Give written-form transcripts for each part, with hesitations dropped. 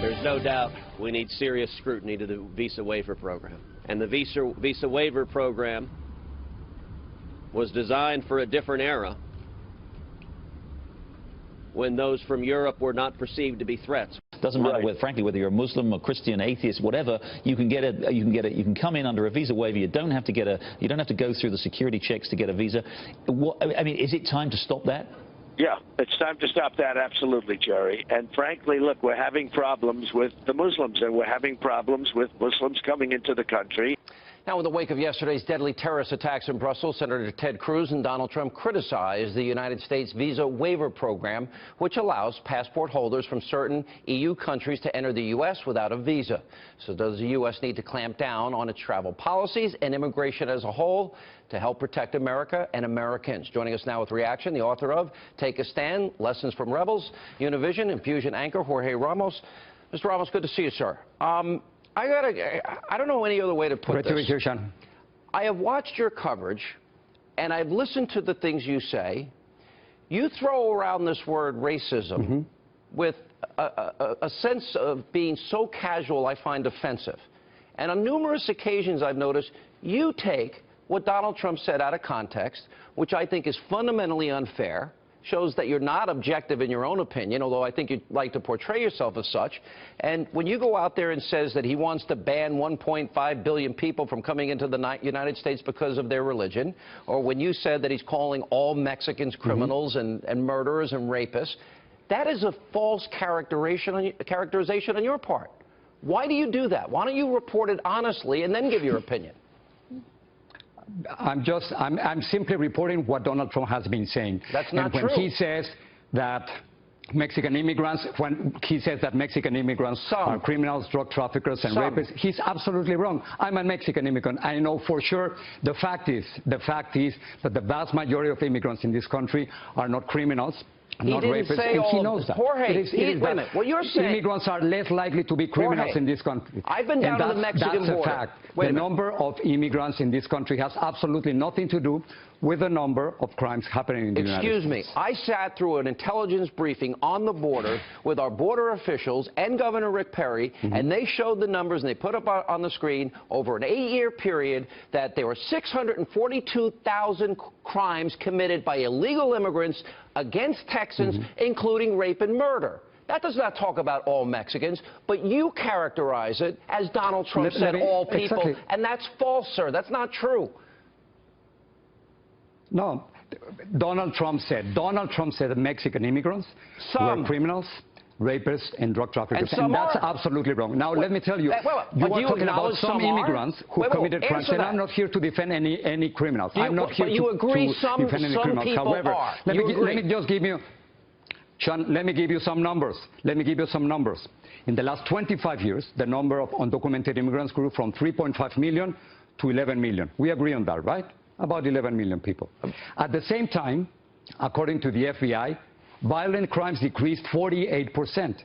There's no doubt we need serious scrutiny to the visa waiver program. And the visa waiver program was designed for a different era when those from Europe were not perceived to be threats. Doesn't matter whether, frankly, whether you're a Muslim or Christian, atheist, whatever. You can come in under a visa waiver. You don't have to go through the security checks to get a visa. I mean, is it time to stop that? Yeah, it's time to stop that, absolutely, Jerry. And frankly, look, we're having problems with the Muslims, and we're having problems with Muslims coming into the country. Now, in the wake of yesterday's deadly terrorist attacks in Brussels, Senator Ted Cruz and Donald Trump criticized the United States visa waiver program, which allows passport holders from certain EU countries to enter the U.S. without a visa. So does the U.S. need to clamp down on its travel policies and immigration as a whole to help protect America and Americans? Joining us now with reaction, the author of Take a Stand, Lessons from Rebels, Univision and Fusion anchor Jorge Ramos. Mr. Ramos, good to see you, sir. I don't know any other way to put this. Great to be here, Sean. I have watched your coverage, and I've listened to the things you say. You throw around this word racism with a sense of being so casual I find offensive. And on numerous occasions I've noticed you take what Donald Trump said out of context, which I think is fundamentally unfair, shows that you're not objective in your own opinion, although I think you'd like to portray yourself as such. And when you go out there and says that he wants to ban 1.5 billion people from coming into the United States because of their religion, or when you said that he's calling all Mexicans criminals and murderers and rapists, that is a false characterization on your part. Why do you do that? Why don't you report it honestly and then give your opinion? I'm simply reporting what Donald Trump has been saying. That's not true. And when he says that Mexican immigrants, are criminals, drug traffickers, and rapists, he's absolutely wrong. I'm a Mexican immigrant. I know for sure. The fact is that the vast majority of immigrants in this country are not criminals, not rapists, and he knows that. Jorge, wait a minute. What you're saying, immigrants are less likely to be criminals in this country. I've been down to the Mexican border. That's a fact. The number of immigrants in this country has absolutely nothing to do with the number of crimes happening in the United States. Excuse me. I sat through an intelligence briefing on the border with our border officials and Governor Rick Perry, and they showed the numbers, and they put up on the screen over an 8-year period that there were 642,000 crimes committed by illegal immigrants against Texans, including rape and murder. That does not talk about all Mexicans, but you characterize it as Donald Trump said all people, and that's false, sir. That's not true. No, Donald Trump said that Mexican immigrants were criminals, rapists, and drug traffickers, and that's absolutely wrong. Now, let me tell you, you are talking about some immigrants who committed crimes, and I'm not here to defend any criminals. I'm not here to defend any criminals. However, let me just give you, Sean, let me give you some numbers. In the last 25 years, the number of undocumented immigrants grew from 3.5 million to 11 million. We agree on that, right? About 11 million people. At the same time, according to the FBI, violent crimes decreased 48%.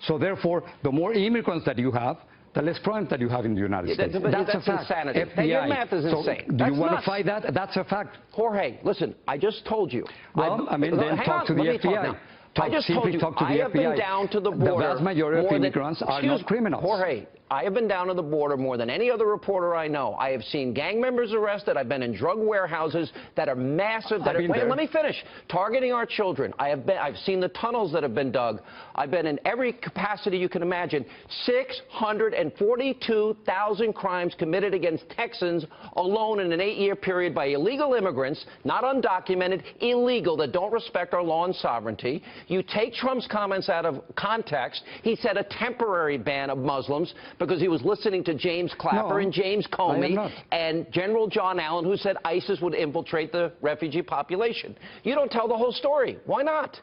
So therefore, the more immigrants that you have, the less crimes that you have in the United States. That's a fact. Insanity. FBI. Your math is insane. Do you want to fight that? That's a fact. Jorge, listen, I just told you. Well, I mean, then talk to the FBI. I just told you, I have been down to the border. The vast majority of immigrants are not criminals. Jorge, I have been down to the border more than any other reporter I know. I have seen gang members arrested. I've been in drug warehouses that are massive. Let me finish. Targeting our children. I've seen the tunnels that have been dug. I've been in every capacity you can imagine. 642,000 crimes committed against Texans alone in an 8-year period by illegal immigrants, not undocumented, illegal, that don't respect our law and sovereignty. You take Trump's comments out of context. He said a temporary ban of Muslims because he was listening to James Clapper and James Comey and General John Allen, who said ISIS would infiltrate the refugee population. You don't tell the whole story. Why not?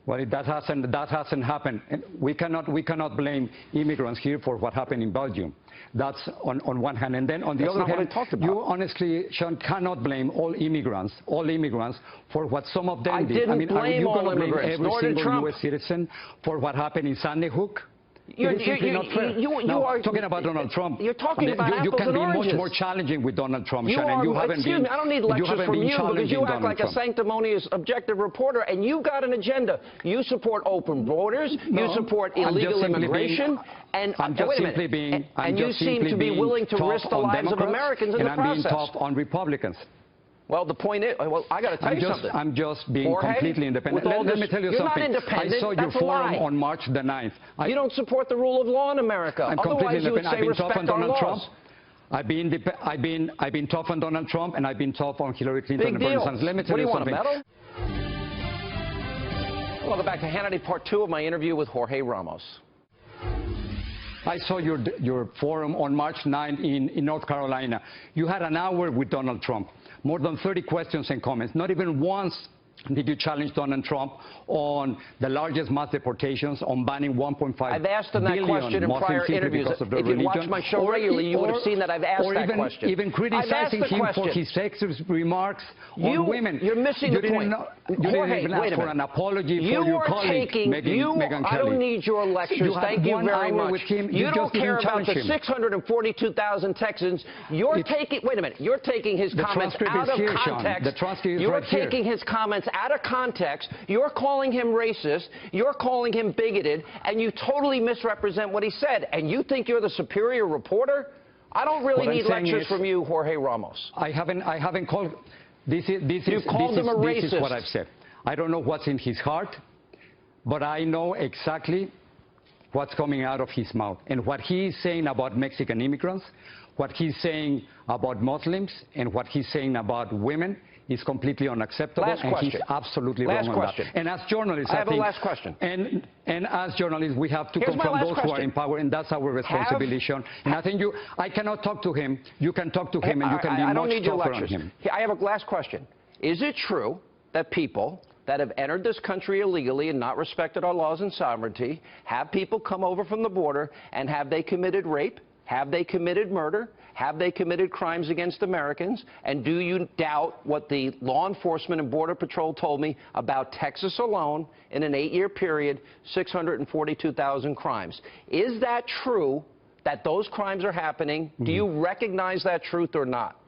Well, that hasn't happened. And we cannot blame immigrants here for what happened in Belgium. That's on one hand. And then on the other hand, you honestly, Sean, cannot blame all immigrants for what some of them did. I mean, are you going to blame every single U.S. citizen for what happened in Sandy Hook? It is simply not fair. You are talking about Donald Trump. You're talking about apples and oranges. You can be much more challenging with Donald Trump, Shannon. Excuse me, I don't need lectures from you because you act like a sanctimonious, objective reporter, and you've got an agenda. You support open borders. You support illegal immigration. And you seem to be willing to risk the lives of Americans in the process. And I'm being tough on Republicans. Well, the point is, I got to tell you something. I'm just being completely independent. Let me tell you something. You're not independent. I saw your forum on March the 9th. You don't support the rule of law in America. I'm completely independent. I've been tough on Donald Trump. I've been tough on Donald Trump, and I've been tough on Hillary Clinton and Bernie Sanders. Let me tell you something. What do you want, a medal? Welcome back to Hannity, part 2 of my interview with Jorge Ramos. I saw your forum on March 9 in North Carolina. You had an hour with Donald Trump. More than 30 questions and comments. Not even once did you challenge Donald Trump on the largest mass deportations, on banning 1.5 billion I've asked him that question in prior interviews. If you watch my show regularly, you would have seen that I've asked that question. Even criticizing him for his sexist remarks on women. You're missing the point. You didn't even ask for an apology for your colleague, Megyn Kelly. I don't need your lectures. Thank you very much. You don't care about the 642,000 Texans. You're taking, wait a minute, you're taking his comments out of context. You're taking his comments out of context. You're calling him racist. You're calling him bigoted. And you totally misrepresent what he said. And you think you're the superior reporter? I don't really need lectures from you, Jorge Ramos. I haven't called. This is what I've said. I don't know what's in his heart, but I know exactly what's coming out of his mouth. And what he's saying about Mexican immigrants, what he's saying about Muslims, and what he's saying about women is completely unacceptable. And he's absolutely wrong on that. And as journalists, I have a last question. And as journalists, we have to confront those who are in power, and that's our responsibility, Sean. And I think I cannot talk to him. You can talk to him, and you can be much tougher on him. I have a last question. Is it true that people that have entered this country illegally and not respected our laws and sovereignty, have people come over from the border, and have they committed rape? Have they committed murder? Have they committed crimes against Americans? And do you doubt what the law enforcement and Border Patrol told me about Texas alone in an 8-year period, 642,000 crimes? Is that true that those crimes are happening? Do you recognize that truth or not?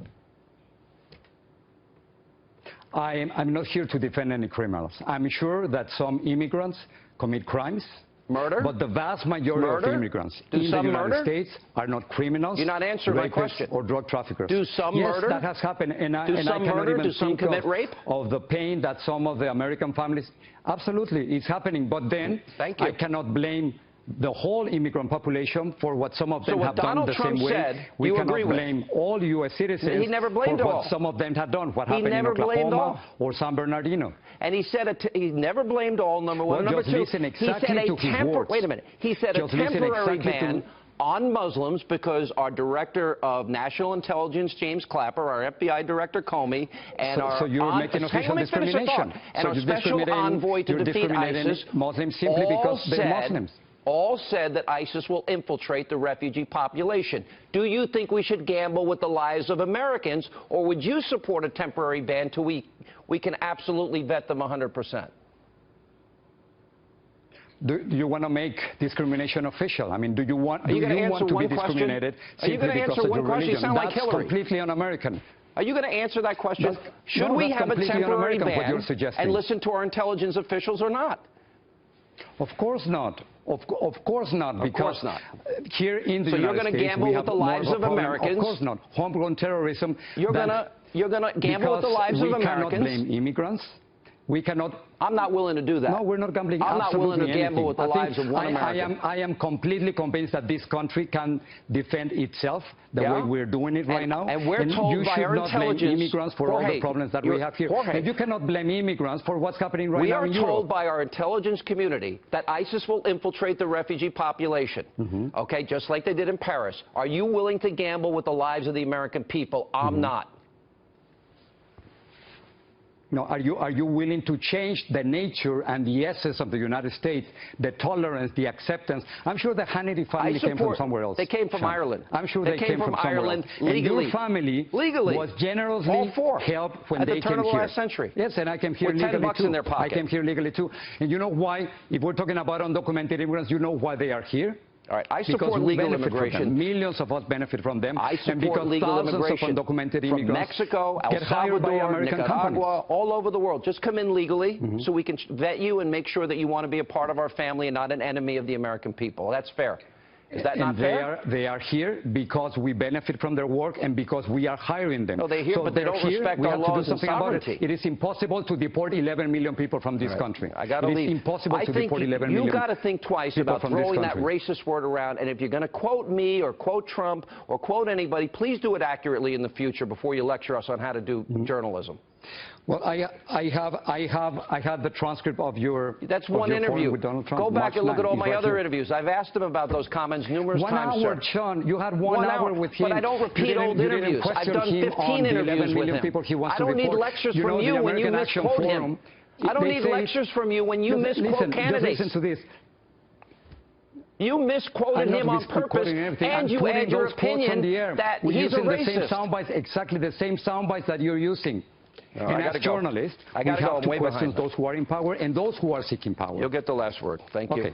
I'm not here to defend any criminals. I'm sure that some immigrants commit crimes. Murder? But the vast majority of immigrants in the United States are not criminals. You're not answering my question. Or drug traffickers. Do some murder? Yes, that has happened. And I cannot even think of the pain that some of the American families. Absolutely, it's happening. But then I cannot blame the whole immigrant population for what some of them have done the same way. We cannot blame all U.S. citizens for what some of them have done, what happened in Oklahoma or San Bernardino. And he said he never blamed all, number one. Well, number two, listen exactly to his words. Wait a minute. He said a temporary ban on Muslims because our Director of National Intelligence, James Clapper, our FBI Director, Comey, and so you're making official discrimination. And our special envoy to defeat ISIS Muslims simply because they're Muslims. All said that ISIS will infiltrate the refugee population. Do you think we should gamble with the lives of Americans, or would you support a temporary ban until we can absolutely vet them 100%? Do you want to make discrimination official? I mean, do you want to be discriminated simply because of your religion? That's completely un-American. Are you going to answer that question? Should we have a temporary ban and listen to our intelligence officials or not? Of course not. Of course not. Because here in the United States, you're going to gamble with the lives of Americans? Of course not. Homegrown terrorism. You're going to gamble with the lives of Americans? We cannot blame immigrants. We cannot. I'm not willing to do that. No, we're not gambling. I'm not willing to gamble with the lives of one American. I am completely convinced that this country can defend itself the way we're doing it right now. And we're told by our intelligence. You should not blame immigrants for all the problems that we have here. And you cannot blame immigrants for what's happening right now in Europe. We are told by our intelligence community that ISIS will infiltrate the refugee population, okay, just like they did in Paris. Are you willing to gamble with the lives of the American people? I'm not. No, are you willing to change the nature and the essence of the United States, the tolerance, the acceptance? I'm sure the Hannity family came from somewhere else. They came from Ireland. I'm sure they came from Ireland legally. And your family was generously helped when they came here. At the turn of the last century. Yes, and I came here legally $10 too. In their pocket. I came here legally too. And you know why? If we're talking about undocumented immigrants, you know why they are here? All right, I support legal immigration. Millions of us benefit from them. I support legal immigration of undocumented from immigrants Mexico, El Salvador, Nicaragua, all over the world. Just come in legally so we can vet you and make sure that you want to be a part of our family and not an enemy of the American people. That's fair. Is that not fair? They are here because we benefit from their work and because we are hiring them. No, they're here, but they don't respect our laws and sovereignty. It is impossible to deport 11 million people from this country. I got to leave. It is impossible to deport 11 million. You got to think twice about throwing that racist word around. And if you're going to quote me or quote Trump or quote anybody, please do it accurately in the future before you lecture us on how to do journalism. Well, I had the transcript of your. That's one interview. With Donald Trump. Go back and look at all my other interviews. I've asked him about those comments numerous times. 1 hour, Sean. You had 1 hour with him. But I don't repeat old interviews. I've done 15 interviews with him. I don't need lectures from you when you misquote him. I don't need lectures from you when you misquote candidates. Listen to this. You misquoted him on purpose, and you add your opinion that he's a racist. Exactly the same soundbites that you're using. And as journalists, we have to question those who are in power and those who are seeking power. You'll get the last word. Thank you.